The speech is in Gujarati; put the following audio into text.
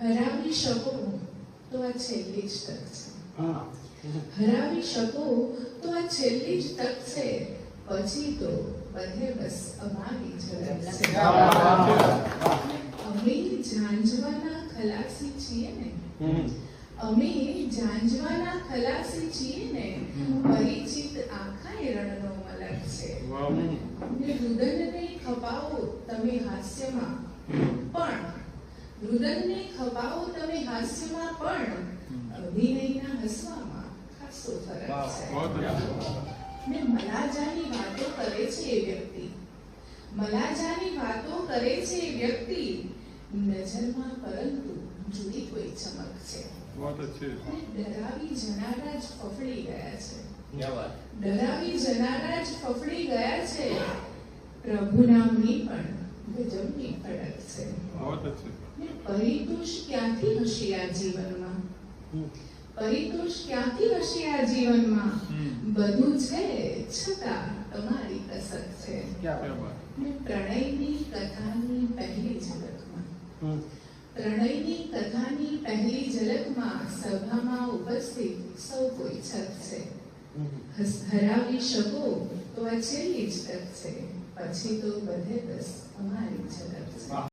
હરાવી શકો તો આ છેલ્લી જ તક છે. હરાવી શકો તો આ છેલ્લી જ તક છે. પછી તો બધે બસ અમારી ઝલક છે. અમે ઝાંઝવાના ખલાસી છીએ ને, અમે ઝાંઝવાના ખલાસી છીએ ને, પરિચિત આખા રણનો મલક છે. ને રુદનને ખપાવો તમે હાસ્યમાં પણ, રુદનને ખપાવો તમે હાસ્યમાં પણ, અભિનયના હસવામાં ખાસો ફરક છે. ને મલાજાની વાતો કરે છે એ વ્યક્તિ, મલાજાની વાતો કરે છે એ વ્યક્તિ, નજરમાં પરંતુ જુદી કોઈ ચમક છે. ડરાવી જનારા જ ફફડી ગયા છે. ડરાવી જનારા જ ફફડી ગયા છે. પ્રભુ નામની પણ ગજબની ફડક છે. પરિતોષ ક્યાંથી હશે આ જીવનમાં, પરિતોષ ક્યાંથી હશે આ જીવનમાં, બધું છે છતાં તમારી કસક છે. પ્રણયની કથાની પહેલી ઝલકમાં, પ્રણયની કથાની પહેલી ઝલકમાં સભામાં ઉપસ્થિત સૌ કોઈ છત છે. હરાવી શકો તો આ છેલ્લી જ તક છે. પછી તો બધે બસ અમારી ઝલક છે.